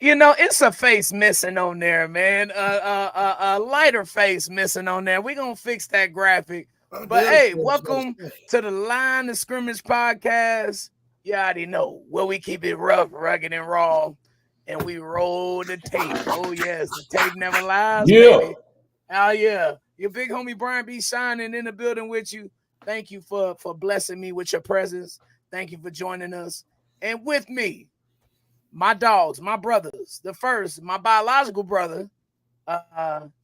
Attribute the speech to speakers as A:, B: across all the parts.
A: It's a face missing on there, man. A lighter face missing on there. We're going to fix that graphic.
B: Oh,
A: But,
B: damn,
A: hey,
B: that's what
A: welcome
B: I say.
A: to the Line of Scrimmage podcast. You already know where we keep it rough, rugged, and raw. And we roll the tape. Oh, yes, the tape never lies,
C: Yeah.
A: baby. Oh, yeah. Your big homie Brian B. Shynin in the building with you. Thank you for blessing me with your presence. Thank you for joining us. And with me, my dogs, my brothers. The first, my biological brother,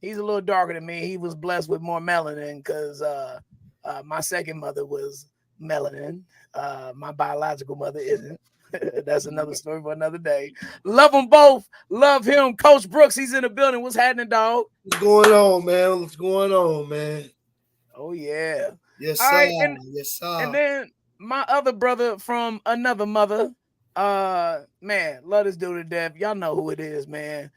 A: he's a little darker than me. He was blessed with more melanin because my second mother was melanin. My biological mother isn't. That's another story for another day. Love them both. Love him. Coach Brooks, he's in the building. What's happening, dog?
B: What's going on, man? What's going on, man?
A: Oh, yeah.
B: Yes,
A: All
B: sir.
A: right.
B: Yes,
A: And
B: sir.
A: then my other brother from another mother, man, love this dude to death. Y'all know who it is, man.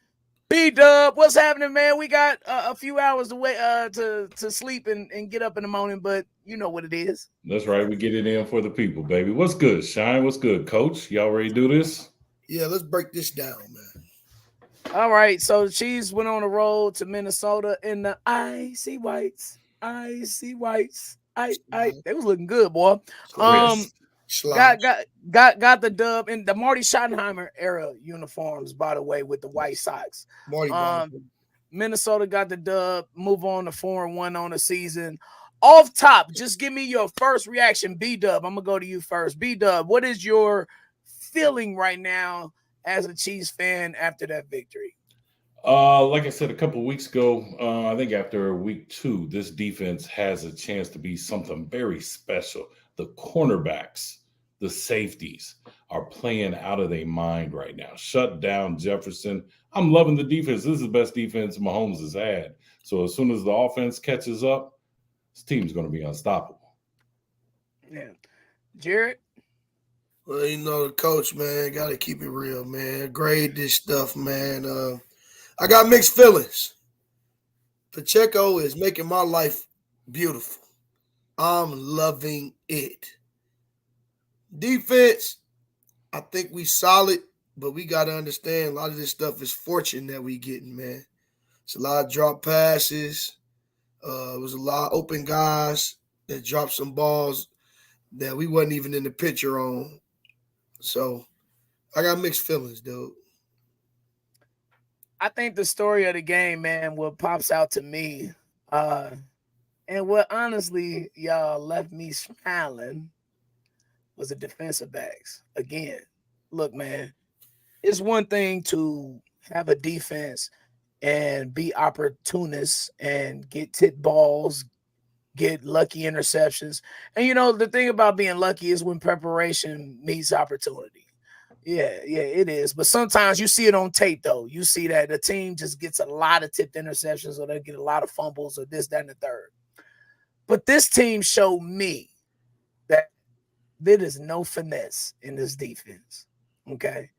A: B-Dub, what's happening, man? We got a few hours to wait to sleep and get up in the morning, but you know what it is.
C: That's right. We get it in for the people, baby. What's good, Shine? What's good, Coach? Y'all ready to do this?
B: Yeah, let's break this down, man.
A: All right, so the Chiefs went on the road to Minnesota in the icy whites. Icy whites. They was looking good, boy.
B: Slide.
A: Got the dub in the Marty Schottenheimer era uniforms, by the way, with the white socks.
B: Marty
A: Minnesota got the dub, move on to 4-1 on the season. Off top, just give me your first reaction, B-Dub. I'm gonna go to you first. B-Dub, what is your feeling right now as a Chiefs fan after that victory?
C: Like I said a couple of weeks ago, I think after week 2, this defense has a chance to be something very special. The cornerbacks, the safeties are playing out of their mind right now. Shut down Jefferson. I'm loving the defense. This is the best defense Mahomes has had. So as soon as the offense catches up, this team's going to be unstoppable.
A: Yeah. Jared?
B: Well, the coach, man, got to keep it real, man. Grade this stuff, man. I got mixed feelings. Pacheco is making my life beautiful. I'm loving it. Defense, I think we solid, but we got to understand a lot of this stuff is fortune that we getting, man. It's a lot of drop passes. It was a lot of open guys that dropped some balls that we wasn't even in the picture on. So I got mixed feelings, dude.
A: I think the story of the game, man, what pops out to me, and what honestly y'all left me smiling was the defensive backs. Again, look, man, it's one thing to have a defense and be opportunists and get tip balls, get lucky interceptions. And the thing about being lucky is when preparation meets opportunity. Yeah, it is. But sometimes you see it on tape, though. You see that the team just gets a lot of tipped interceptions or they get a lot of fumbles or this, that, and the third. But this team showed me that there is no finesse in this defense. Okay.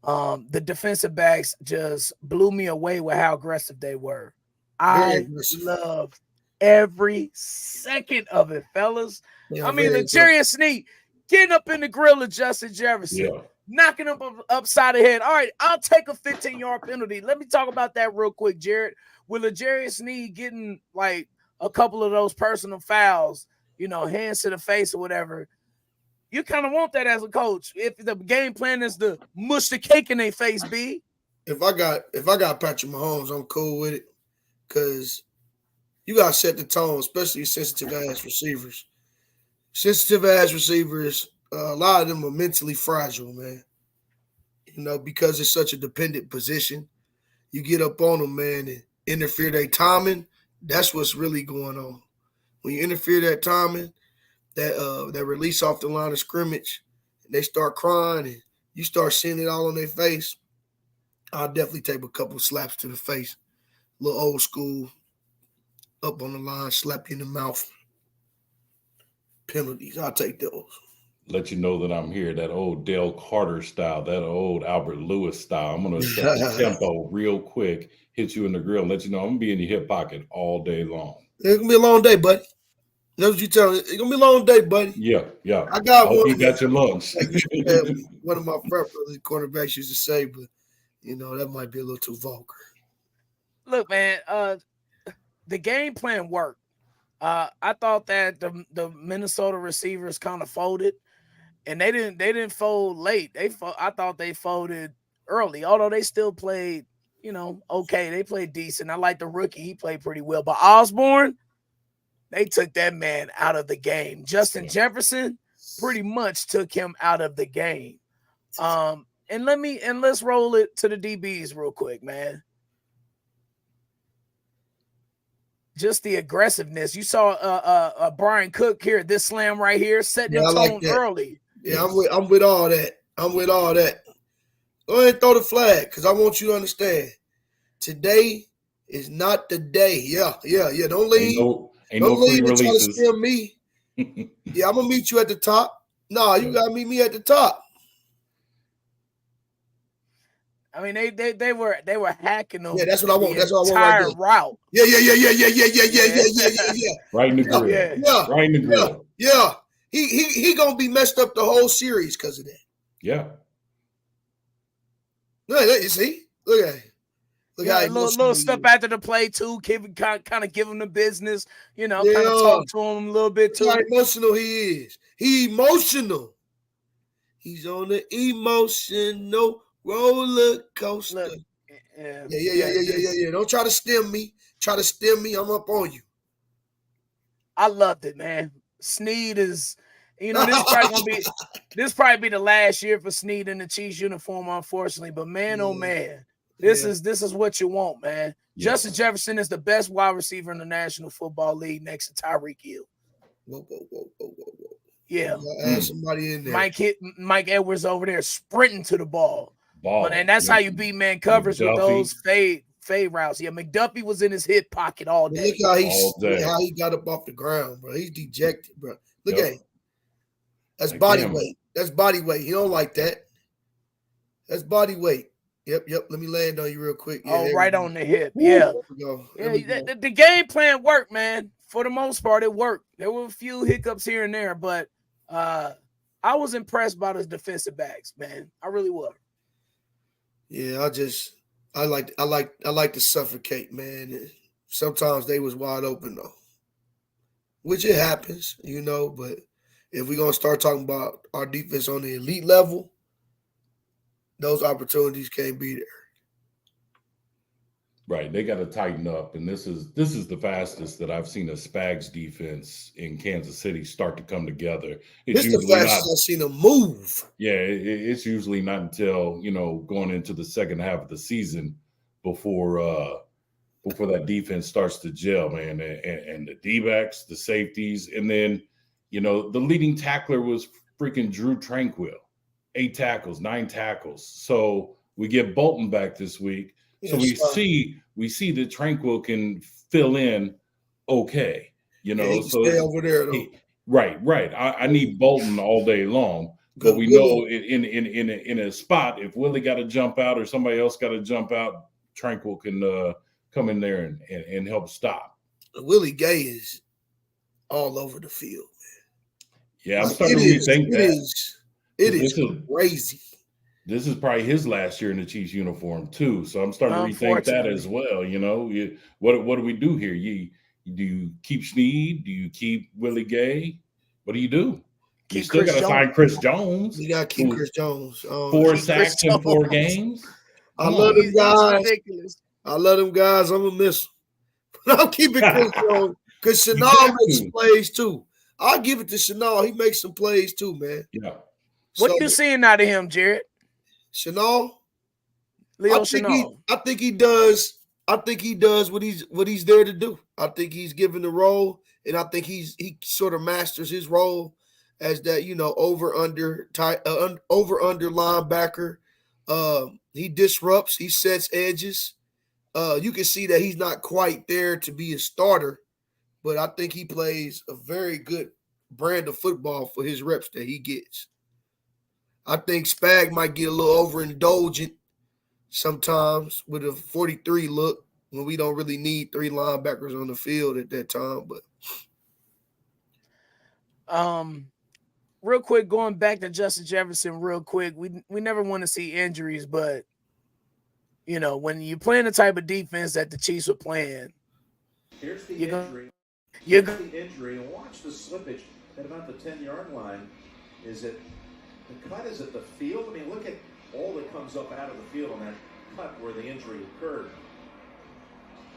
A: The defensive backs just blew me away with how aggressive they were. I loved every second of it, fellas. Yeah, I mean, L'Jarius Sneed getting up in the grill of Justin Jefferson. Yeah. Knocking him upside the head. All right, I'll take a 15-yard penalty. Let me talk about that real quick, Jared. With L'Jarius Sneed getting like a couple of those personal fouls, hands to the face or whatever, you kind of want that as a coach. If the game plan is to mush the cake in their face, B.
B: If I got Patrick Mahomes, I'm cool with it because you got to set the tone, especially sensitive ass receivers. Sensitive ass receivers. A lot of them are mentally fragile, man. Because it's such a dependent position. You get up on them, man, and interfere their timing. That's what's really going on. When you interfere that timing, that release off the line of scrimmage, and they start crying, and you start seeing it all on their face, I'll definitely take a couple slaps to the face. A little old school, up on the line, slap you in the mouth. Penalties, I'll take those.
C: Let you know that I'm here, that old Dale Carter style, that old Albert Lewis style. I'm going to set the tempo real quick, hit you in the grill, and let you know I'm going to be in your hip pocket all day long.
B: It's going to be a long day, buddy. That's what you tell me. It's going to be a long day, buddy.
C: Yeah.
B: I got
C: hope
B: one.
C: You got your lunch.
B: One of my front brothers, quarterbacks, used to say, but, That might be a little too vulgar.
A: Look, man, the game plan worked. I thought that the Minnesota receivers kind of folded, and they didn't fold late. I thought they folded early, although they still played, okay. They played decent. I like the rookie; he played pretty well. But Osborne, they took that man out of the game. Justin Jefferson pretty much took him out of the game. And let's roll it to the DBs real quick, man. Just the aggressiveness. You saw Brian Cook here, this slam right here, setting the tone early.
B: Yeah, I'm with all that. I'm with all that. Go ahead and throw the flag, because I want you to understand. Today is not the day. Yeah. Don't leave.
C: Ain't no free
B: and try to
C: releases.
B: steal me. Yeah, I'm gonna meet you at the top. No, you gotta meet me at the top.
A: I mean, they were hacking them.
B: Yeah, that's what I want. That's what I want
A: right
B: there.
A: Route.
B: Yeah.
C: Right in the grill.
B: Yeah.
C: Right in the grill.
B: Yeah. He gonna be messed up the whole series because of that.
C: Yeah.
B: Look, you see? Look at it. Look how
A: little stuff after the play too. Kind of give him the business. Kind of talk to him a little bit too.
B: How emotional he is. He emotional. He's on the emotional roller coaster.
A: Look,
B: yeah. Don't try to stem me. Try to stem me. I'm up on you.
A: I loved it, man. Snead is, this probably be the last year for Snead in the Chiefs uniform, unfortunately. But man, oh man, this is what you want, man. Yeah. Justin Jefferson is the best wide receiver in the National Football League next to Tyreek Hill.
B: Whoa.
A: Yeah,
B: add somebody in there.
A: Mike Edwards over there sprinting to the ball. And that's how you beat man coverage with those fade routes. Yeah, McDuffie was in his hip pocket all day.
B: Look how he got up off the ground, bro. He's dejected, bro. Look at him. That's body weight. That's body weight. He don't like that. That's body weight. Yep. Let me land on you real quick.
A: Yeah, right on the hip. Yeah. The game plan worked, man. For the most part, it worked. There were a few hiccups here and there, but I was impressed by his defensive backs, man. I really was.
B: Yeah, I like to suffocate, man. Sometimes they was wide open though, which it happens, But if we're gonna start talking about our defense on the elite level, those opportunities can't be there.
C: Right, they got to tighten up, and this is the fastest that I've seen a Spags defense in Kansas City start to come together.
B: It's the fastest I've seen them move.
C: Yeah, it's usually not until going into the second half of the season before that defense starts to gel, man. And the D-backs, the safeties, and then the leading tackler was freaking Drew Tranquill, 8 tackles, 9 tackles. So we get Bolton back this week. So we see that Tranquill can fill in okay,
B: so stay over there though.
C: Right. I need Bolton all day long, but we know in a spot, if Willie got to jump out or somebody else got to jump out, Tranquill can come in there and help stop.
B: Willie Gay is all over the field, man.
C: Yeah, I'm starting to rethink that.
B: It is crazy.
C: This is probably his last year in the Chiefs uniform too, so I'm starting to rethink that as well. What do we do here? Do you keep Snead? Do you keep Willie Gay? What do you do? You still got to sign Chris Jones.
B: You got to keep Chris Jones.
C: 4 sacks in 4 games.
B: I love them guys. I'm gonna miss them. I'm keeping Chris Jones because Shynin makes some plays too. I'll give it to Shynin. He makes some plays too, man.
C: Yeah.
A: What are you seeing out of him, Jared?
B: Shynin?
A: Shynin.
B: I think he does. I think he does what he's there to do. I think he's given the role, and I think he sort of masters his role as that over under linebacker. He disrupts. He sets edges. You can see that he's not quite there to be a starter, but I think he plays a very good brand of football for his reps that he gets. I think Spag might get a little overindulgent sometimes with a 43 look when we don't really need 3 linebackers on the field at that time. But
A: real quick, going back to Justin Jefferson real quick, we never want to see injuries, but You know, when you're playing the type of defense that the Chiefs were playing,
D: Here's the
A: you're
D: injury.
A: You're
D: Here's the injury, and watch the slippage at about the 10-yard line. Is it the cut? Is it the field? I mean, look at all that comes up out of the field on that cut where the injury occurred.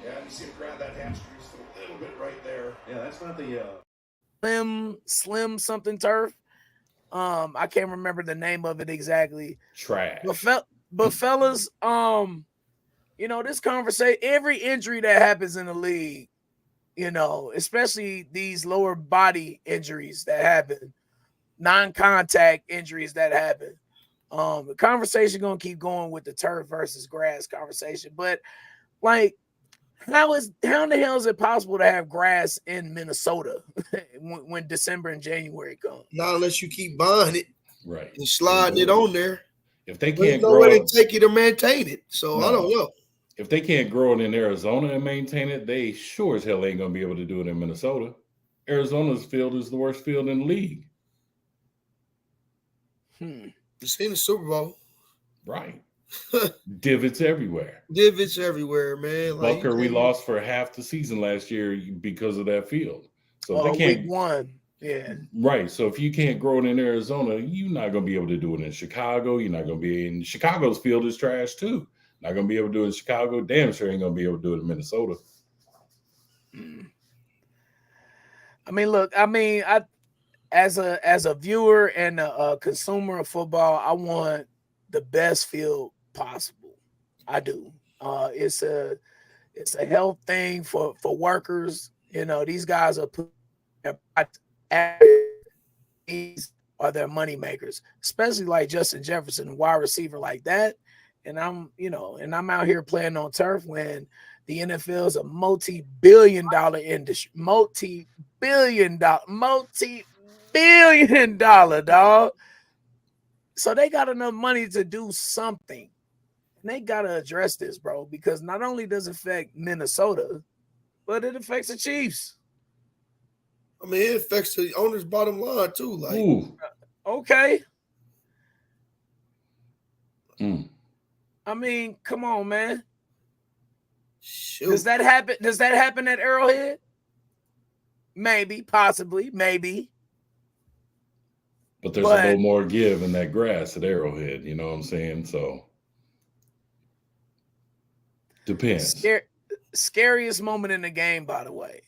E: Yeah, you see him grab that hamstring just a little bit right there.
D: Yeah, that's not the
A: slim something turf. I can't remember the name of it exactly.
C: Trash.
A: But fellas, you know, this conversation, every injury that happens in the league, you know, especially these lower body injuries that happen, non-contact injuries that happen. The conversation gonna keep going with the turf versus grass conversation, but like, how in the hell is it possible to have grass in Minnesota when December and January come?
B: Not unless you keep buying it,
C: Right,
B: and sliding it on there.
C: If they
B: There's
C: can't
B: no
C: grow
B: way
C: it,
B: to take it or maintain it. So
C: No.
B: I don't know.
C: if they can't grow it in Arizona and maintain it, they sure as hell ain't gonna be able to do it in Minnesota. Arizona's field is the worst field in the league.
B: You seen the Super Bowl.
C: Right. Divots everywhere.
B: Divots everywhere, man. Like,
C: Bucker, we lost for half the season last year because of that field. So if
A: Oh,
C: they can't,
A: week one. Yeah.
C: right. So if you can't grow it in Arizona, you're not going to be able to do it in Chicago. You're not going to be in Chicago's field is trash too. Not going to be able to do it in Chicago. Damn sure ain't going to be able to do it in Minnesota.
A: I mean, look, I as a viewer and a consumer of football, I want the best field possible. I do. It's a health thing for workers. You know, these guys are these are their money makers, especially like Justin Jefferson, a wide receiver like that. And I'm out here playing on turf when the NFL is a multi-billion dollar industry, multi-billion dollar, dog. So they got enough money to do something. And they got to address this, bro, because not only does it affect Minnesota, but it affects the Chiefs.
B: I mean, it affects the owner's bottom line too. Like,
C: Ooh.
A: Okay.
C: Mm.
A: I mean, come on, man.
B: shoot.
A: Does that happen? Does that happen at Arrowhead? Maybe, possibly, maybe.
C: But there's a little more give in that grass at Arrowhead. You know what I'm saying? So depends.
A: Scariest moment in the game, by the way.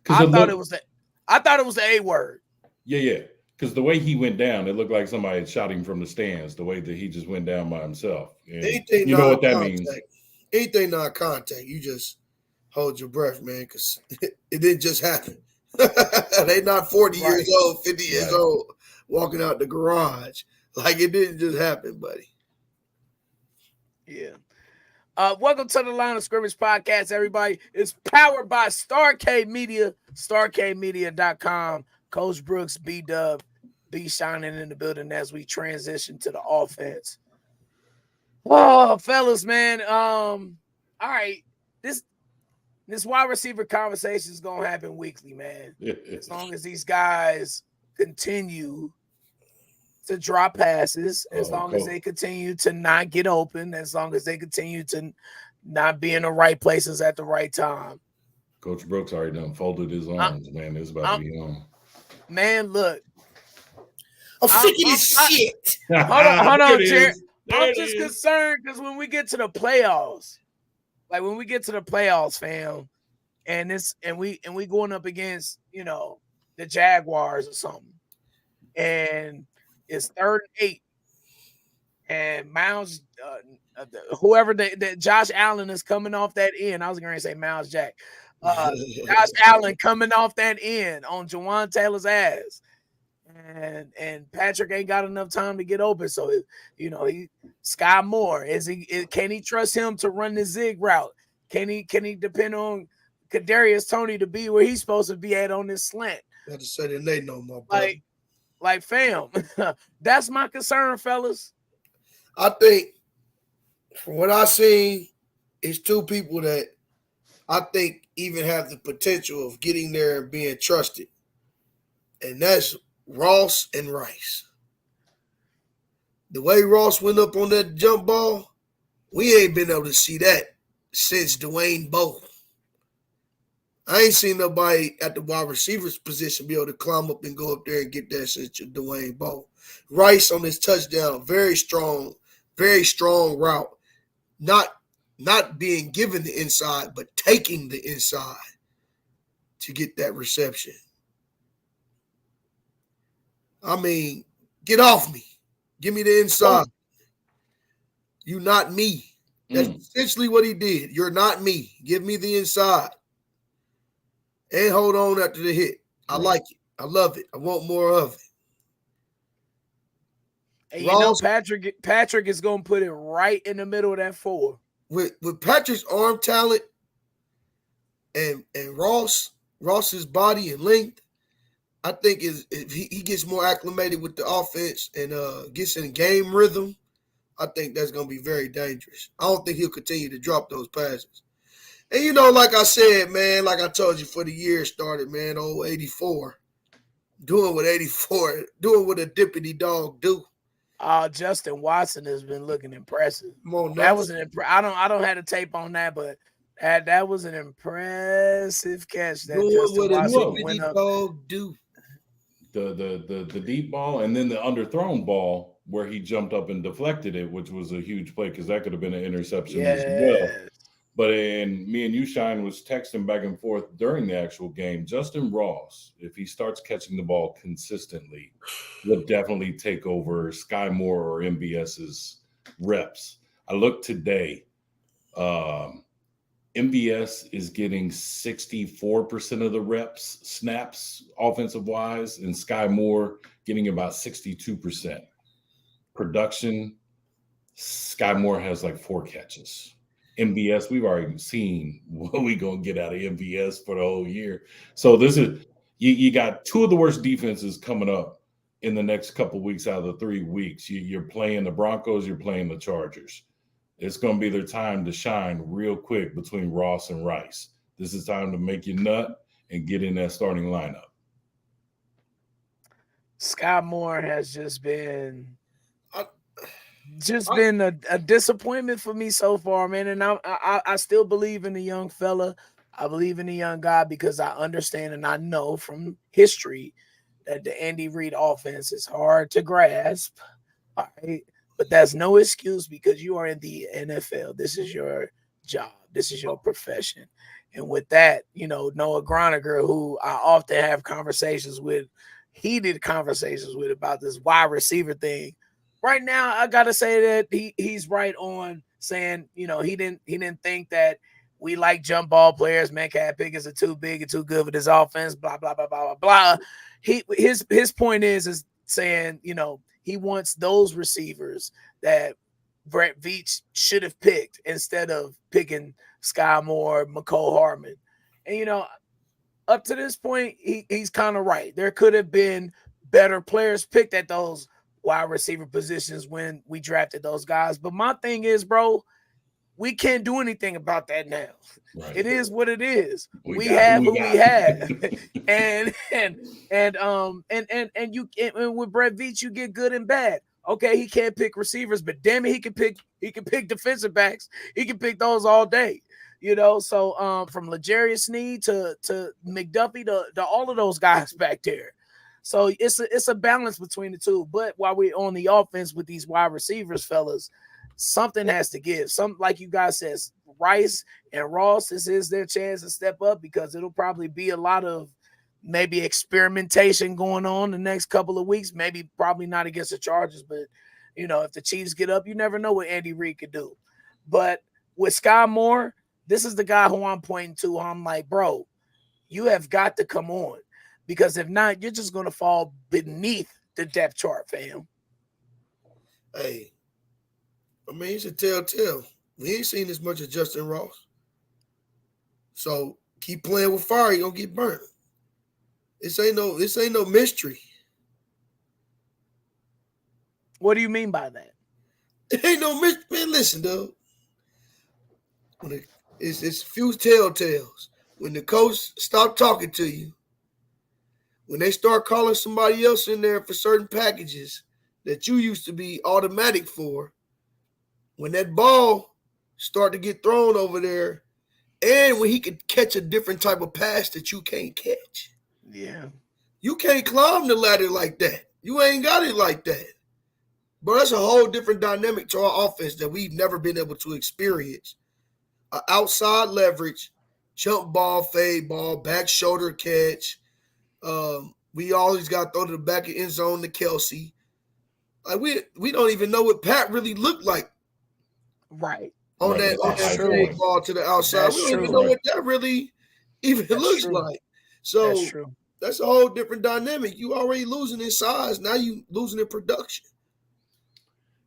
C: I
A: thought it was the A word.
C: Yeah. Because the way he went down, it looked like somebody had shot him from the stands. The way that he just went down by himself. And
B: Anything
C: you know what that means?
B: Anything non-contact, you just hold your breath, man, because it didn't just happen. They not 40 years old, 50 years old, walking out the garage. Like, it didn't just happen, buddy.
A: Yeah. Welcome to the Line of Scrimmage podcast, everybody. It's powered by Star K Media, starkmedia.com. Coach Brooks, B-Dub, B Shynin in the building as we transition to the offense. Oh, fellas, man. All right. This wide receiver conversation is going to happen weekly, man. As long as these guys continue to drop passes, as long as they continue to not get open, as long as they continue to not be in the right places at the right time.
C: Coach Brooks already done folded his arms, man. It's about to be on.
A: Man, look.
B: I'm sick of this shit.
A: Hold on, Jared. I'm just concerned because when we get to the playoffs, fam, and we going up against, you know, the Jaguars or something, and it's 3rd and 8, and Miles, whoever that Josh Allen is coming off that end. I was going to say Miles Jack. Josh Allen coming off that end on Jawan Taylor's ass. And Patrick ain't got enough time to get open. So, you know, Sky Moore, can he trust him to run the zig route? Can he depend on Kadarius Toney to be where he's supposed to be at on this slant?
B: I have to say that they know more, bro.
A: Like fam, that's my concern, fellas.
B: I think from what I've seen, it's two people that I think even have the potential of getting there and being trusted. And that's Ross and Rice. The way Ross went up on that jump ball, We ain't been able to see that since Dwayne Bowe. I ain't seen nobody at the wide receivers position be able to climb up and go up there and get that since Dwayne Bowe. Rice on his touchdown, very strong route. Not being given the inside, but taking the inside to get that reception. I mean, get off me. Give me the inside. You not me. That's essentially what he did. You're not me. Give me the inside. And hold on after the hit. I like it. I love it. I want more of it.
A: And you know, Patrick is going to put it right in the middle of that 4.
B: With Patrick's arm talent and Ross's body and length, I think if he gets more acclimated with the offense and gets in game rhythm, I think that's going to be very dangerous. I don't think he'll continue to drop those passes. And, you know, like I said, man, like I told you for the year started, man, 84, doing what a dippity dog do.
A: Justin Watson has been looking impressive.
B: That
A: nuts. Was an I don't have the tape on that, but that was an impressive catch. That Justin Watson went up.
B: Dog do.
C: The deep ball and then the underthrown ball where he jumped up and deflected it, which was a huge play because that could have been an interception as well. But me and you, Shine, was texting back and forth during the actual game. Justin Ross, if he starts catching the ball consistently, will definitely take over Sky Moore or MBS's reps. I looked today. MBS is getting 64% of the reps, snaps, offensive-wise, and Sky Moore getting about 62%. Production, Sky Moore has like 4 catches. MBS, we've already seen what we gonna get out of MBS for the whole year. So this is you got 2 of the worst defenses coming up in the next couple of weeks out of the 3 weeks. You're playing the Broncos, you're playing the Chargers. It's gonna be their time to shine real quick between Ross and Rice. This is time to make your nut and get in that starting lineup.
A: Sky Moore has just been been a disappointment for me so far, man. And I still believe in the young fella. I believe in the young guy because I understand and I know from history that the Andy Reid offense is hard to grasp. All right. But that's no excuse because you are in the NFL. This is your job. This is your profession. And with that, you know, Noah Groniger, who I often have heated conversations with about this wide receiver thing. Right now, I gotta say that he's right on saying, you know, he didn't think that we like jump ball players. Metcalf Pickens are too big and too good for this offense. Blah blah blah blah blah. His point is saying, you know, he wants those receivers that Brett Veach should have picked instead of picking Sky Moore, McCole Hardman. And you know, up to this point, he's kind of right. There could have been better players picked at those wide receiver positions when we drafted those guys. But my thing is, bro, we can't do anything about that now. Right. It is what it is. We have who we have. and with Brett Veach, you get good and bad. Okay, he can't pick receivers, but damn it, he can pick defensive backs. He can pick those all day. You know, so from L'Jarius Sneed to McDuffie to all of those guys back there. So it's a balance between the two. But while we're on the offense with these wide receivers, fellas, something has to give. Some, like you guys said, Rice and Ross, this is their chance to step up because it'll probably be a lot of maybe experimentation going on the next couple of weeks. Maybe probably not against the Chargers, but you know, if the Chiefs get up, you never know what Andy Reid could do. But with Sky Moore, this is the guy who I'm pointing to. I'm like, bro, you have got to come on. Because if not, you're just going to fall beneath the depth chart, fam.
B: Hey, I mean, it's a telltale. We ain't seen as much as Justin Ross. So keep playing with fire, you're going to get burnt. This ain't no mystery.
A: What do you mean by that?
B: It ain't no mystery. Man, listen, though. It's few telltales. When the coach stop talking to you, when they start calling somebody else in there for certain packages that you used to be automatic for, when that ball start to get thrown over there, and when he could catch a different type of pass that you can't catch.
A: Yeah.
B: You can't climb the ladder like that. You ain't got it like that. But that's a whole different dynamic to our offense that we've never been able to experience. Outside leverage, jump ball, fade ball, back shoulder catch. We always got to throw to the back of end zone to Kelsey. Like we don't even know what Pat really looked like
A: Right.
B: on
C: Right,
B: that
C: that's a high
B: fade
C: point.
B: ball to the outside.
A: That's
B: We don't even
A: true.
B: know
C: Right.
B: what that really even
A: That's
B: looks
A: true.
B: like.
A: That's
B: So
A: true.
B: that's a whole different dynamic. You already losing in size. Now you losing in production.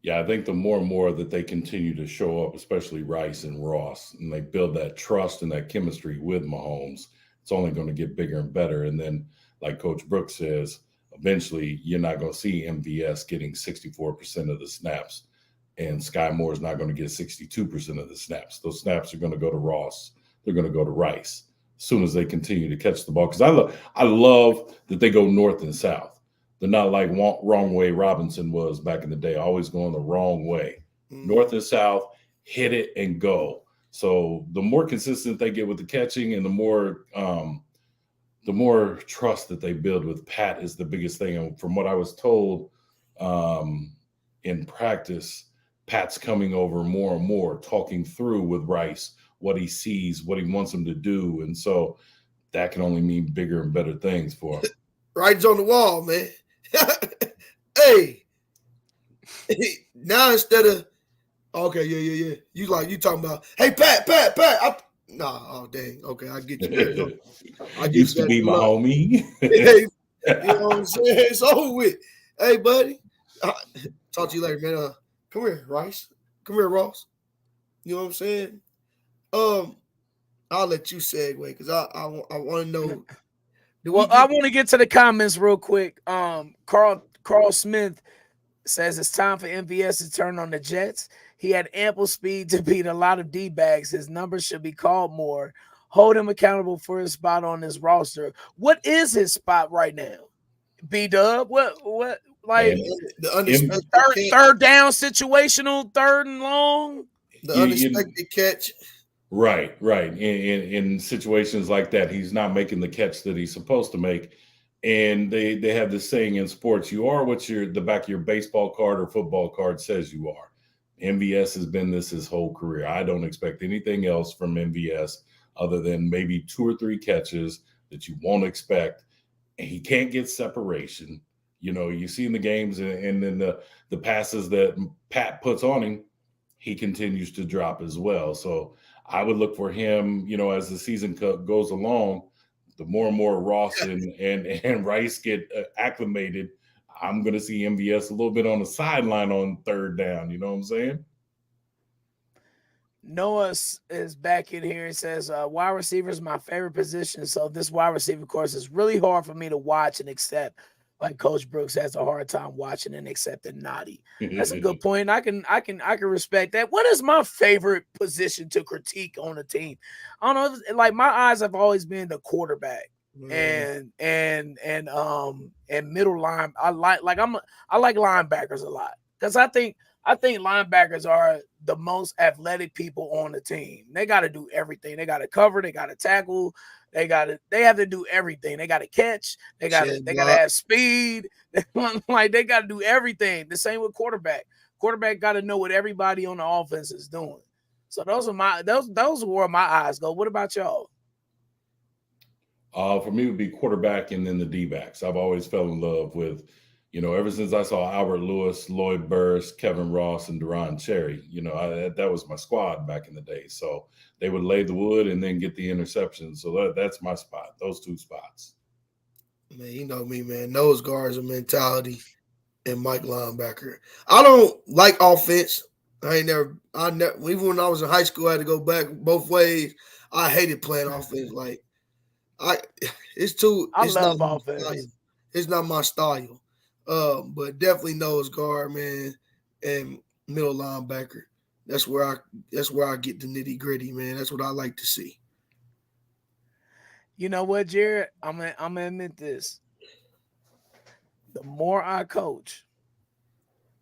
C: Yeah, I think the more and more that they continue to show up, especially Rice and Ross, and they build that trust and that chemistry with Mahomes, it's only going to get bigger and better. And then, like Coach Brooks says, eventually you're not going to see MVS getting 64% of the snaps, and Sky Moore is not going to get 62% of the snaps. Those snaps are going to go to Ross. They're going to go to Rice as soon as they continue to catch the ball. Because I love that they go north and south. They're not like wrong way Robinson was back in the day, always going the wrong way. North and south, hit it and go. So the more consistent they get with the catching, and the more trust that they build with Pat is the biggest thing. And from what I was told in practice, Pat's coming over more and more, talking through with Rice what he sees, what he wants him to do, and so that can only mean bigger and better things for him.
B: Writing's on the wall, man. Hey, now instead of okay, yeah. You talking about? Hey, Pat. Nah, oh dang. Okay, I get you, man. I get
C: Used to
B: that
C: be my
B: love.
C: homie.
B: Hey, you know what I'm saying? It's over with. Hey, buddy. Talk to you later, man. Come here, Rice. Come here, Ross. You know what I'm saying? I'll let you segue because I want to know.
A: Well, I want to get to the comments real quick. Carl Smith says it's time for MVS to turn on the Jets. He had ample speed to beat a lot of D-bags. His numbers should be called more. Hold him accountable for his spot on this roster. What is his spot right now? B-Dub? What like
C: And
B: the unexpected
A: third down situational, third and long?
B: The unexpected catch.
C: Right. In situations like that, he's not making the catch that he's supposed to make. And they have this saying in sports: you are what the back of your baseball card or football card says you are. MVS has been this his whole career. I don't expect anything else from MVS other than maybe 2 or 3 catches that you won't expect. And he can't get separation. You know, you see in the games and then the passes that Pat puts on him, he continues to drop as well. So I would look for him, you know, as the season goes along, the more and more Ross and Rice get acclimated, I'm going to see MVS a little bit on the sideline on third down. You know what I'm saying?
A: Noah is back in here. He says, wide receiver is my favorite position. So this wide receiver course is really hard for me to watch and accept. Like Coach Brooks has a hard time watching and accepting Naughty. That's a good point. I can respect that. What is my favorite position to critique on a team? I don't know. Like my eyes have always been the quarterback and middle line. I like linebackers a lot because I think linebackers are the most athletic people on the team. They got to do everything. They got to cover. They got to tackle. They have to do everything. They got to catch. They got to have speed. Like they got to do everything. The same with quarterback. Quarterback got to know what everybody on the offense is doing. So those are where my eyes go. What about y'all?
C: For me, it would be quarterback and then the D-backs. I've always fell in love with, you know, ever since I saw Albert Lewis, Lloyd Burris, Kevin Ross, and Deron Cherry, you know, that was my squad back in the day. So they would lay the wood and then get the interception. So that's my spot, those 2 spots.
B: Man, you know me, man. Nose guards are mentality and Mike linebacker. I don't like offense. I never, even when I was in high school, I had to go back both ways. I hated playing offense. Like, it's
A: love offense.
B: It's not my style. But definitely nose guard, man, and middle linebacker. That's where I get the nitty gritty, man. That's what I like to see.
A: You know what, Jared? I'm gonna admit this. The more I coach,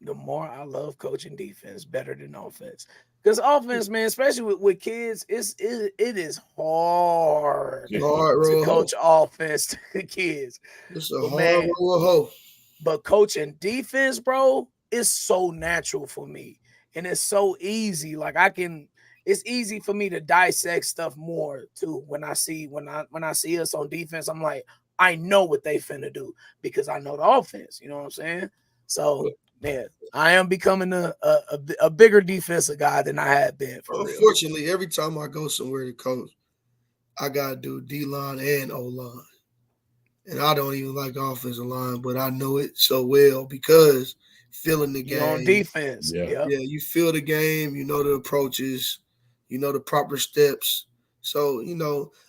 A: the more I love coaching defense better than offense. Because offense, man, especially with kids, it is hard
C: Yeah.
B: Hard
A: to
B: roll
A: coach
B: hoe.
A: offense to kids.
B: It's a
A: But
B: hard
A: man,
B: roll hoe.
A: but coaching defense, bro, is so natural for me. And it's so easy. Like it's easy for me to dissect stuff more too. When I see us on defense, I'm like, I know what they finna do because I know the offense. You know what I'm saying? So man, I am becoming a bigger defensive guy than I had been for real.
B: Unfortunately, every time I go somewhere to coach, I gotta do D line and O line. And I don't even like the offensive line, but I know it so well because feeling the
A: You on
B: game.
A: defense.
C: Yeah.
A: Yep.
B: Yeah, you feel the game, you know the approaches, you know the proper steps. So,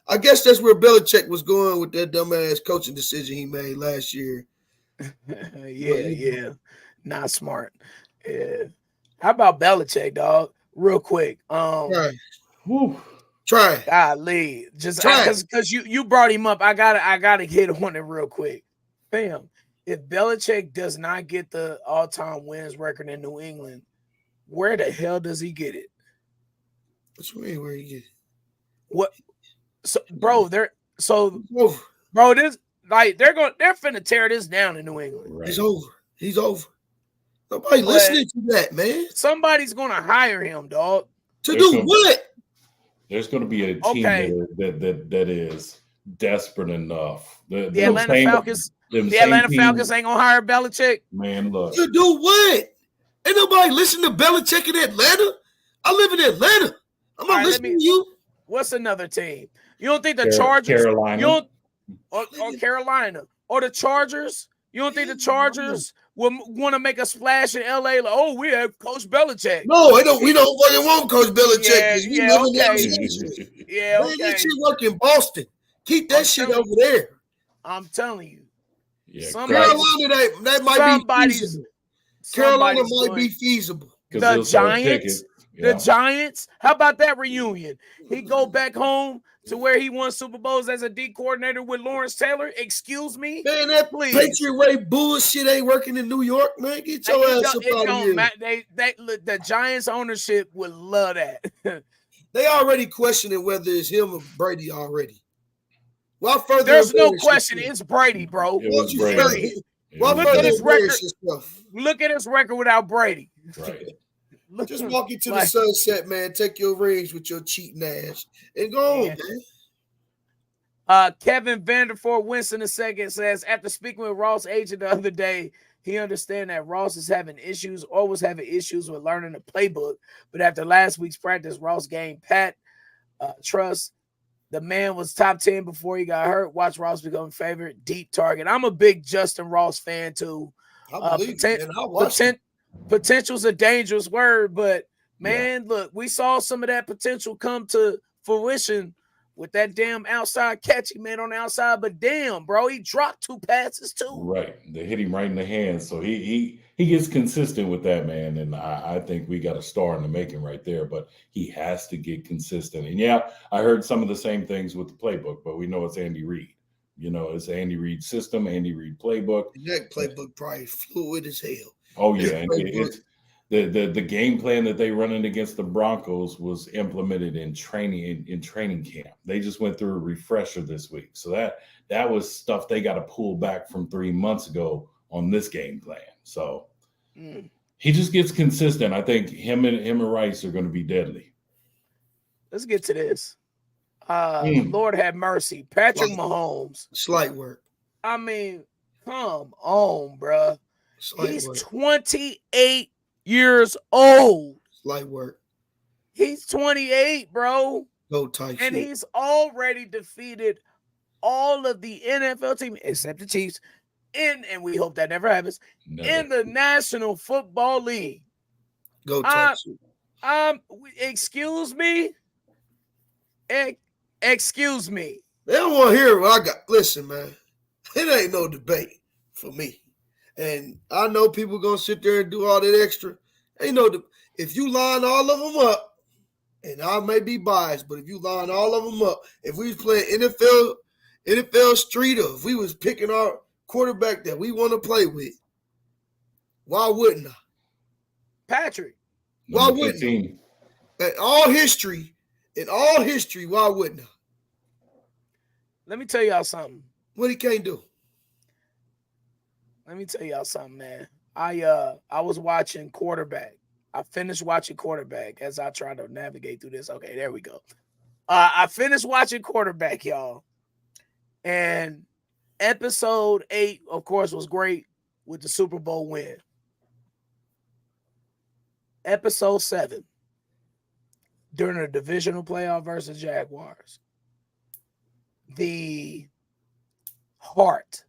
B: I guess that's where Belichick was going with that dumbass coaching decision he made last year.
A: yeah. Not smart. Yeah. How about Belichick, dog? Real quick.
C: Whew.
B: Try.
A: Golly, just
B: Try.
A: because you brought him up, I gotta hit on it real quick. Fam, if Belichick does not get the all-time wins record in New England, where the hell does he get it?
B: What you mean where you get it?
A: What? So, bro,
B: It's over.
A: bro, this like they're finna tear this down in New England.
C: Right.
B: It's over. He's over. Nobody
A: But
B: listening to that, man.
A: Somebody's gonna hire him, dog.
B: To do what?
C: There's going to be a team that is desperate enough.
A: The Atlanta Falcons. The Atlanta Falcons ain't gonna hire Belichick.
C: Man, look.
B: To do what? Ain't nobody listening to Belichick in Atlanta. I live in Atlanta. I'm not listening to you.
A: What's another team? You don't think the Chargers?
C: Carolina.
A: Or Carolina or the Chargers? You don't think the Chargers will want to make a splash in LA? Like, oh, we have Coach Belichick.
B: No, we don't fucking want Coach Belichick.
A: Yeah,
B: Man, that shit work in Boston. Keep that shit over there.
A: I'm telling you.
C: Yeah,
B: Carolina, that might be feasible. Carolina might be feasible.
A: The Giants. Yeah. The Giants. How about that reunion? He go back home to where he won Super Bowls as a D coordinator with Lawrence Taylor. Excuse me,
B: man. That Patriot Way bullshit ain't working in New York, man. Get your ass up out of here.
A: The Giants ownership would love that.
B: They already questioning whether it's him or Brady already.
A: There's no question. It's Brady, bro.
B: Look at his record.
A: Look at his record without Brady.
C: Right.
B: Just walk into the sunset, man. Take your rings with your cheating ass and go on,
A: man. Kevin Vanderford Winston II says, after speaking with Ross' agent the other day, he understands that Ross is having issues or was having issues with learning the playbook. But after last week's practice, Ross gained trust. The man was top 10 before he got hurt. Watch Ross become a favorite. Deep target. I'm a big Justin Ross fan, too.
B: I believe it,
A: Potential's a dangerous word, but man, look, we saw some of that potential come to fruition with that damn outside catch he made on the outside. But damn, bro, he dropped 2 passes too.
C: Right, they hit him right in the hands. So he gets consistent with that, man, and I think we got a star in the making right there. But he has to get consistent. And yeah, I heard some of the same things with the playbook, but we know it's Andy Reid. It's Andy Reid's system, Andy Reid playbook.
B: That playbook probably fluid as hell.
C: Oh yeah, and it's the game plan that they running against the Broncos was implemented in training camp. They just went through a refresher this week, so that was stuff they got to pull back from 3 months ago on this game plan. So he just gets consistent. I think him and Rice are going to be deadly.
A: Let's get to this. Lord have mercy, Patrick Mahomes.
B: Slight work.
A: I mean, come on, bruh. He's 28 years old.
B: Light work.
A: He's 28, bro.
B: Go tight.
A: And he's already defeated all of the NFL teams, except the Chiefs, and we hope that never happens, in the National Football League.
B: Go tight.
A: Excuse me? Excuse me.
B: They don't want to hear what I got. Listen, man. It ain't no debate for me. And I know people going to sit there and do all that extra. Ain't no if you line all of them up, and I may be biased, but if you line all of them up, if we was playing NFL Street, or if we was picking our quarterback that we want to play with, why wouldn't I?
A: Patrick.
B: Why wouldn't I? In all history, why wouldn't I?
A: Let me tell y'all something.
B: What he can't do?
A: Let me tell y'all something, man. I was watching quarterback. I finished watching quarterback as I try to navigate through this. Okay, there we go. I finished watching quarterback, y'all. And episode 8, of course, was great with the Super Bowl win. Episode 7, during the divisional playoff versus Jaguars. The heart,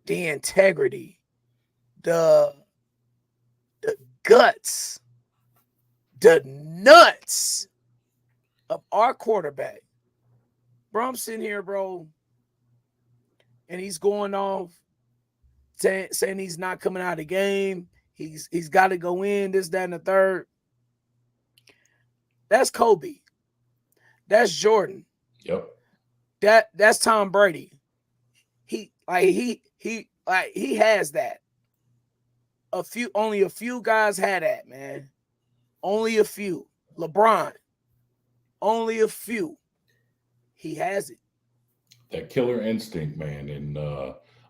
A: the integrity, the guts, the nuts of our quarterback. Bro, I'm sitting here, bro, and he's going off saying he's not coming out of the game. He's got to go in, this, that, and the third. That's Kobe. That's Jordan.
C: Yep.
A: That's Tom Brady. He has that. Only a few guys had that, man. Only a few. LeBron. Only a few. He has it.
C: That killer instinct, man. And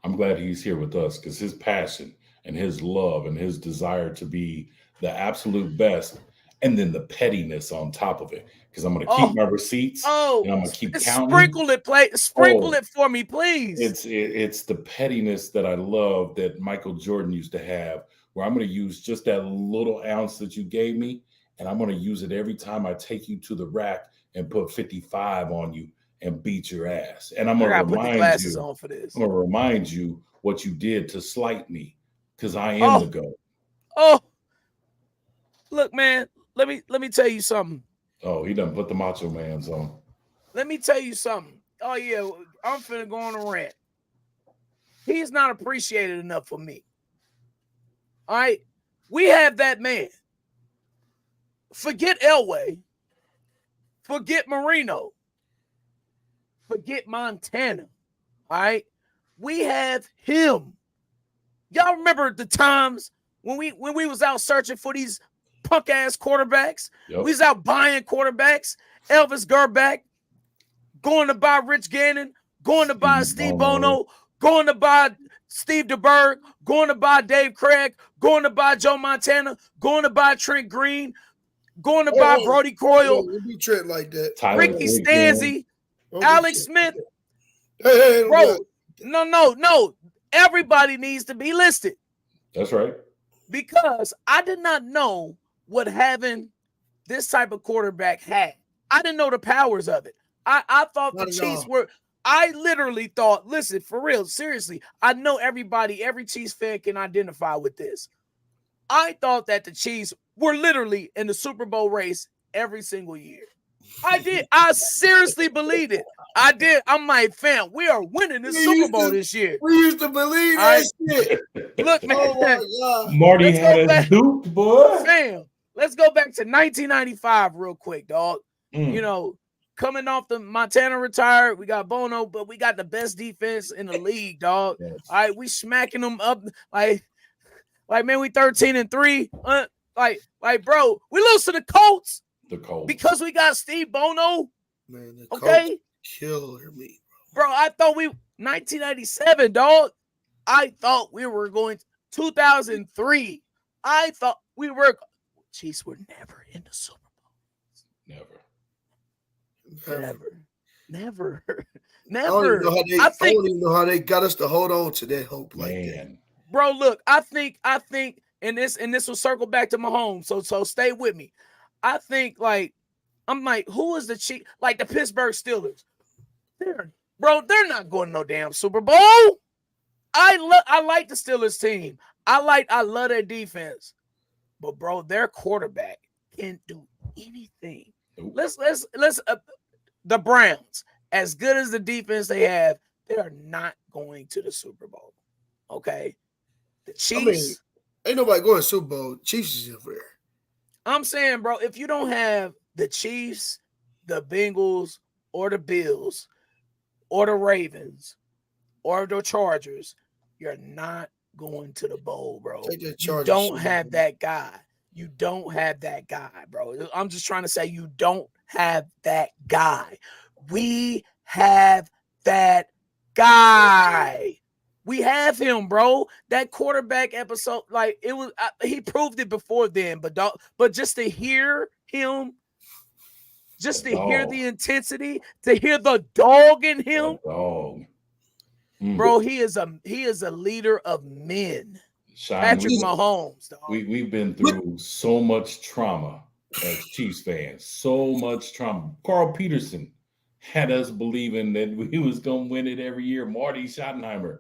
C: I'm glad he's here with us because his passion and his love and his desire to be the absolute best, and then the pettiness on top of it. Because I'm going to keep my receipts. And I'm going to keep counting.
A: Sprinkle it for me, please.
C: It's the pettiness that I love that Michael Jordan used to have, where I'm going to use just that little ounce that you gave me, and I'm going to use it every time I take you to the rack and put 55 on you and beat your ass. And I'm going to remind you
A: on for this.
C: I'm going to remind you what you did to slight me, because I am the GOAT.
A: Oh, look, man, let me tell you something.
C: Oh, he done put the Macho Man's on.
A: Let me tell you something. Oh, yeah, I'm finna go on a rant. He's not appreciated enough for me. All right? We have that man. Forget Elway. Forget Marino. Forget Montana. All right? We have him. Y'all remember the times when we was out searching for these punk-ass quarterbacks?
C: Yep.
A: We was out buying quarterbacks. Elvis Gerback, going to buy Rich Gannon, going to buy Steve Bono, going to buy Steve DeBerg, going to buy Dave Craig, going to buy Joe Montana, going to buy Trent Green, going to buy Brody Croyle,
B: be Trent like that.
A: Ricky Stanzi, Alex Smith.
B: Hey,
A: bro, no. Everybody needs to be listed.
C: That's right.
A: Because I did not know what having this type of quarterback had. I didn't know the powers of it. I thought the Chiefs were. I literally thought, listen, for real, seriously, I know every Chiefs fan can identify with this. I thought that the Chiefs were literally in the Super Bowl race every single year. I did. I seriously believed it. I did. I'm like, fam, we are winning the Super Bowl this year.
B: We used to believe that shit.
A: Look, man.
B: Oh my God.
C: Marty had a duped, boy.
A: Fam, let's go back to 1995 real quick, dog. You know, coming off the Montana retired, we got Bono, but we got the best defense in the league, dog.
C: Yes.
A: All right, we smacking them up like man, we 13-3. Like, bro, we lose to the Colts. Because we got Steve Bono.
B: Man, the Colts killer me,
A: bro. I thought 1997, dog. I thought we were going 2003. I thought we were. Chiefs were never in the Super Bowl. Never.
B: I don't even know how they got us to hold on to that hope like that.
A: Bro, look, I think, and this will circle back to Mahomes. So stay with me. I think I'm like, who is the Chief? Like the Pittsburgh Steelers. They're not going to no damn Super Bowl. I like the Steelers team. I love their defense. But bro, their quarterback can't do anything. Nope. Let's the Browns, as good as the defense they have, they are not going to the Super Bowl. Okay. The Chiefs.
B: Ain't nobody going to Super Bowl. Chiefs is over there.
A: I'm saying, bro, if you don't have the Chiefs, the Bengals, or the Bills, or the Ravens, or the Chargers, you're not going to the bowl, bro. You don't have that guy. You don't have that guy, bro. I'm just trying to say you don't have that guy. We have that guy. We have him, bro. That quarterback episode, like it was, he proved it before then, but just to hear him, just to hear the intensity, to hear the dog in him,
C: dog.
A: Bro, he is a leader of men.
C: Shynin,
A: Patrick Mahomes, dog.
C: We've been through so much trauma as Chiefs fans, so much trauma. Carl Peterson had us believing that we was going to win it every year. Marty Schottenheimer,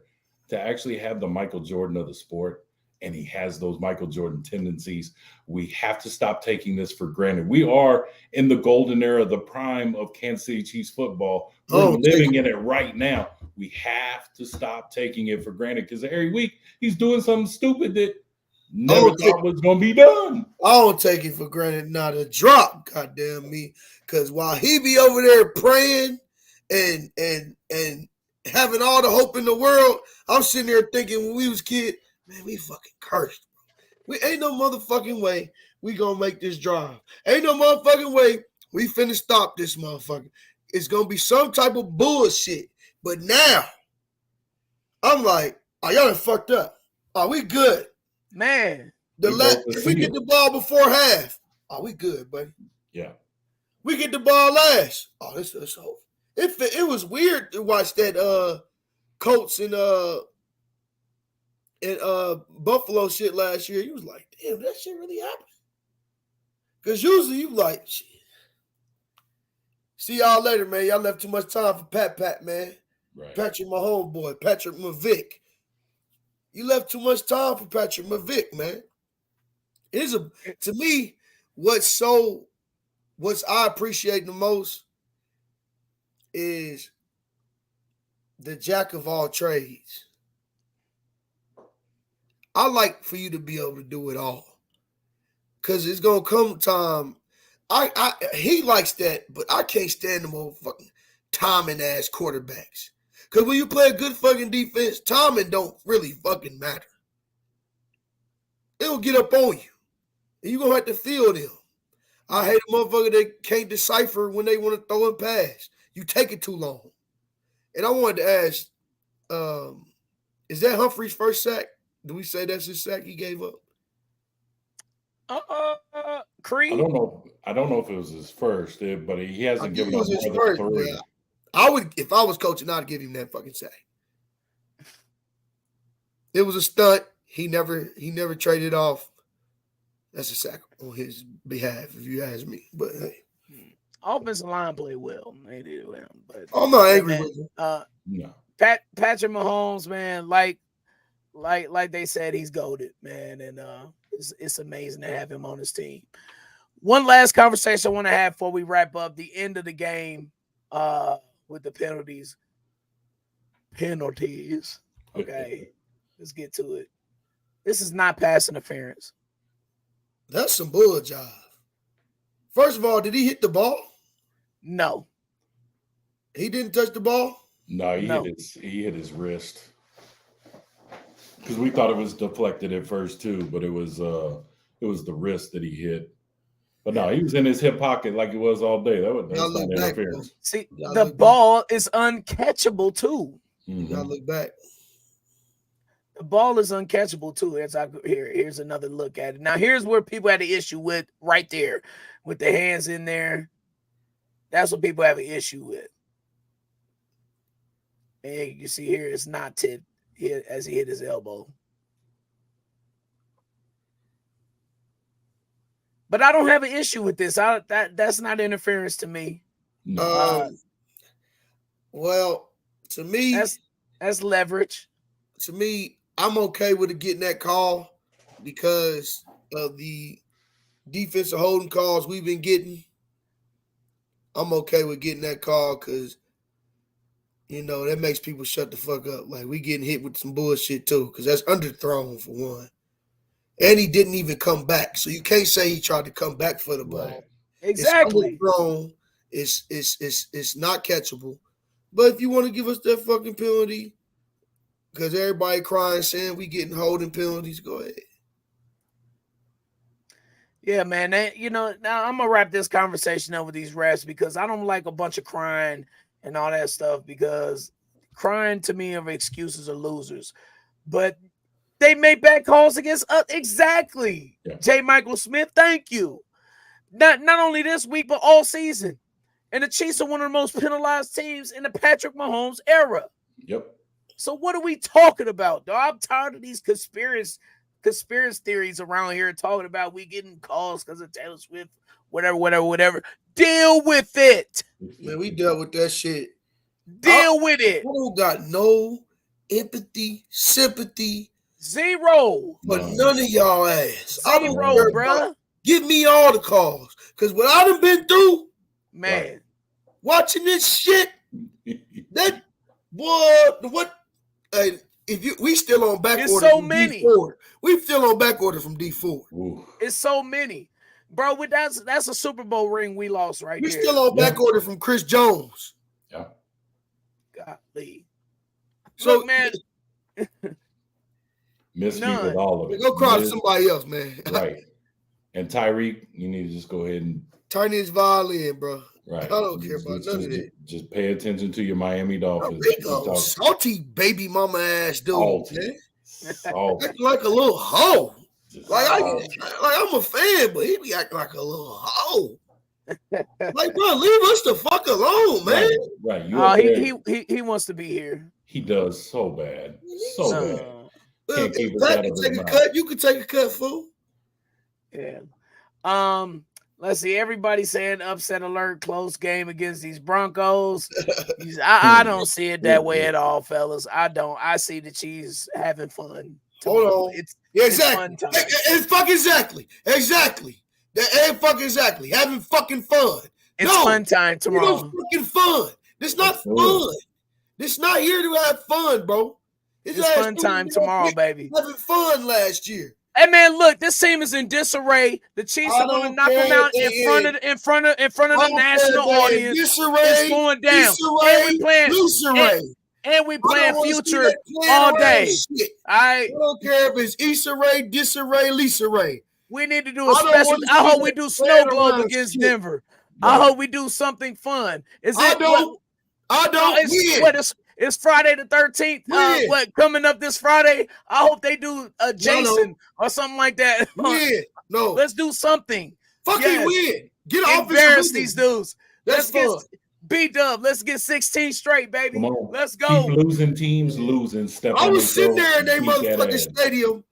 C: to actually have the Michael Jordan of the sport, and he has those Michael Jordan tendencies. We have to stop taking this for granted. We are in the golden era, the prime of Kansas City Chiefs football. We're living in it right now. We have to stop taking it for granted because every week he's doing something stupid that never thought was going to be done.
B: I don't take it for granted, not a drop, goddamn me. Because while he be over there praying and having all the hope in the world, I'm sitting there thinking when we was kids, man, we fucking cursed. We ain't no motherfucking way we gonna make this drive. Ain't no motherfucking way we finna stop this motherfucker. It's gonna be some type of bullshit. But now, I'm like, oh, y'all done fucked up. Oh, we good.
A: Man.
B: If we get the ball before half, oh, we good, buddy.
C: Yeah.
B: We get the ball last. Oh, this is over. It was weird to watch that Colts and Buffalo shit last year. You was like, damn, that shit really happened. Because usually you like, shit. See y'all later, man. Y'all left too much time for Pat, man.
C: Right. Patrick,
B: my homeboy, Patrick Mavick. You left too much time for Patrick Mavick, man. To me, what I appreciate the most is the jack of all trades. I like for you to be able to do it all. Cause it's gonna come time. He likes that, but I can't stand the motherfucking timing ass quarterbacks. Cause when you play a good fucking defense, timing don't really fucking matter. It'll get up on you. And you're gonna have to field them. I hate a motherfucker that can't decipher when they want to throw and pass. You take it too long. And I wanted to ask, is that Humphrey's first sack? Do we say that's his sack he gave up?
A: Creed?
C: I don't know if it was his first, but he hasn't given up
B: his
C: more
B: first,
C: than 3.
B: I would, if I was coaching, I'd give him that fucking sack. It was a stunt. He never traded off. That's a sack on his behalf, if you ask me. But hey,
A: offensive line played well. They did well, but
B: I'm not angry with him.
C: No.
A: Patrick Mahomes, man, like they said, he's goated, man, and it's amazing to have him on his team. One last conversation I want to have before we wrap up the end of the game with the penalties. Okay, let's get to it. This is not pass interference.
B: That's some bull jive. First of all, did he hit the ball?
A: No.
B: He didn't touch the ball?
C: No, he hit his wrist. Because we thought it was deflected at first too, but it was the wrist that he hit. But no, he was in his hip pocket like it was all day. That's not interference.
A: See, the ball is uncatchable too.
B: Mm-hmm. Y'all look back.
A: The ball is uncatchable too. Here's another look at it. Now, here's where people had the issue with right there, with the hands in there. That's what people have an issue with. And you see here, it's not tipped as he hit his elbow. But I don't have an issue with this. That's not interference to me.
B: Well, to me,
A: that's leverage.
B: To me, I'm okay with it getting that call because of the defensive holding calls we've been getting. I'm okay with getting that call because, that makes people shut the fuck up. Like, we getting hit with some bullshit, too, because that's underthrown, for one. And he didn't even come back. So you can't say he tried to come back for the ball.
A: Right. Exactly.
B: It's underthrown. It's not catchable. But if you want to give us that fucking penalty, because everybody crying saying we getting holding penalties, go ahead.
A: Yeah, man. Now I'm gonna wrap this conversation up with these refs because I don't like a bunch of crying and all that stuff because crying to me of excuses are losers. But they made bad calls against us. Exactly.
C: Yeah.
A: J. Michael Smith, thank you. Not only this week, but all season. And the Chiefs are one of the most penalized teams in the Patrick Mahomes era.
C: Yep.
A: So what are we talking about, dog? I'm tired of these conspiracy theories around here talking about we getting calls because of Taylor Swift, whatever. Deal with it.
B: Man, we dealt with that shit.
A: Deal with it.
B: I don't got no empathy, sympathy,
A: Zero.
B: for none of y'all ass. I don't
A: Zero,
B: care,
A: bruh.
B: Give me all the calls. Because what I done been through,
A: Man.
B: watching this shit, that boy, what? Hey, we still on back
A: It's
B: order
A: so
B: from
A: many.
B: D4. We still on back order from D4.
C: Ooh.
A: It's so many. Bro, that's a Super Bowl ring we lost right
B: We
A: there.
B: still on back order from Chris Jones.
C: Yeah.
A: Golly.
B: So,
A: Look, man.
C: Miss me
A: None.
C: with all of it.
B: Go cry to somebody else, man.
C: Right. And Tyreek, you need to just go ahead and
B: turn his violin, bro.
C: right.
B: I don't care about none of that.
C: Just pay attention to your Miami Dolphins.
B: Rico, salty baby mama ass dude,
C: Salty.
B: man.
C: Salty.
B: Acting like a little hoe.
C: Just
B: Like
C: salty.
B: I'm a fan, but he be acting like a little hoe. Like, bro, leave us the fuck alone, man.
C: Right.
A: He wants to be here.
C: He does so bad. So bad. Can't keep his
B: Pat
C: out
B: can
C: of his
B: take a
C: mouth.
B: cut. You can take a cut, fool.
A: Yeah. Let's see. Everybody saying upset alert, close game against these Broncos. I don't see it that way at all, fellas. I don't. I see the Chiefs having fun.
B: Hold on.
A: It's
B: exactly.
A: It's fun time.
B: It's fucking exactly. That ain't fucking exactly. Having fucking fun.
A: It's fun time tomorrow.
B: No fucking fun. This not fun. This not here to have fun, bro.
A: It's fun time tomorrow, baby.
B: Having fun last year.
A: Hey man, look, this team is in disarray. The Chiefs are going to knock them out in front of the national audience.
B: Disarray,
A: it's going down. And we playing future all day.
B: I don't care if it's Issa Rae, Disarray, Lisa Ray.
A: We need to do a special. I hope we do snow globe against Denver. I hope we do something fun.
B: I don't.
A: It's Friday the 13th. What coming up this Friday? I hope they do a Jason or something like that.
B: No.
A: Let's do something.
B: Fucking win. Get off.
A: Embarrass these dudes.
B: Let's
A: get B-Dub. Let's get 16 straight, baby. Let's go.
C: Keep losing teams, losing.
B: I was sitting there in their motherfucking stadium,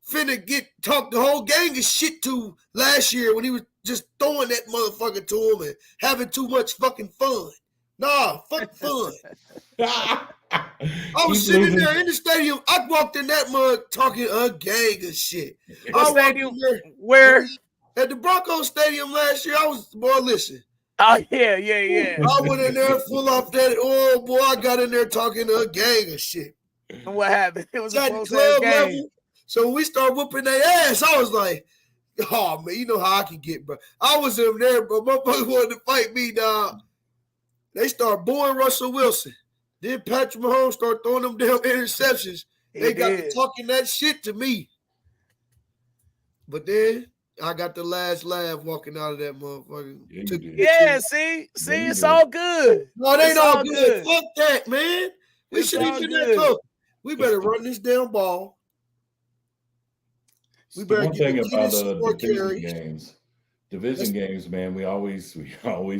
B: finna talk the whole gang of shit to last year when he was just throwing that motherfucker to him and having too much fucking fun. Nah, fuck fun. I was sitting there in the stadium. I walked in that mug talking a gang of shit.
A: Where?
B: At the Broncos Stadium last year, listen.
A: Oh, yeah.
B: I went in there full off that. Oh, boy, I got in there talking a gang of shit.
A: And what happened? It was a close
B: club
A: game.
B: Level. So when we started whooping their ass, I was like, oh, man, you know how I can get, bro. I was in there, but motherfuckers wanted to fight me, dog. They start booing Russell Wilson. Then Patrick Mahomes start throwing them damn interceptions. They got to talking that shit to me. But then I got the last laugh walking out of that motherfucker.
A: See, it's all good.
B: No, it ain't all good. Fuck that, man. We should have been that close. We better run this damn ball.
C: We better one thing about division games, man. We always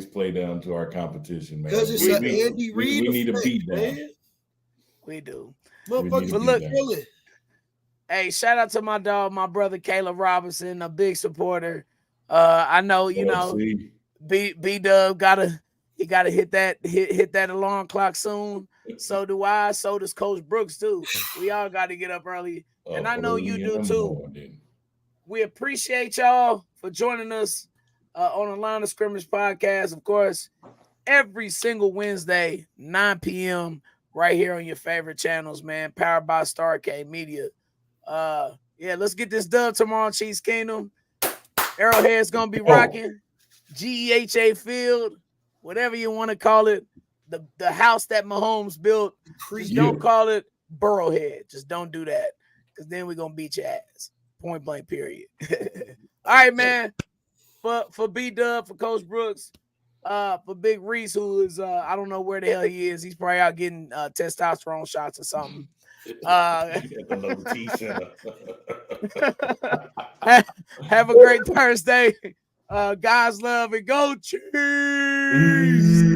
C: play down to our competition, man.
B: Because it's an Andy Reid.
C: We need to beat that.
A: We do.
B: Motherfuckers,
A: but look, hey, shout out to my dog, my brother Caleb Robinson, a big supporter. I know, B-Dub gotta hit that alarm clock soon. So do I. So does Coach Brooks too. We all got to get up early, and I know you do too. We appreciate y'all for joining us on the Line of Scrimmage podcast. Of course, every single Wednesday, 9 p.m. right here on your favorite channels, man. Powered by Star K Media. Let's get this dub tomorrow, Chiefs Kingdom. Arrowhead's gonna be rocking. GEHA Field, whatever you want to call it. The house that Mahomes built. Don't call it Burrowhead. Just don't do that, because then we're gonna beat your ass. Point blank, period. All right, man. For B-Dub, for Coach Brooks, for Big Reece, who is I don't know where the hell he is. He's probably out getting testosterone shots or something.
C: At the low T center.
A: Have a great Thursday. Guys love and go Chiefs.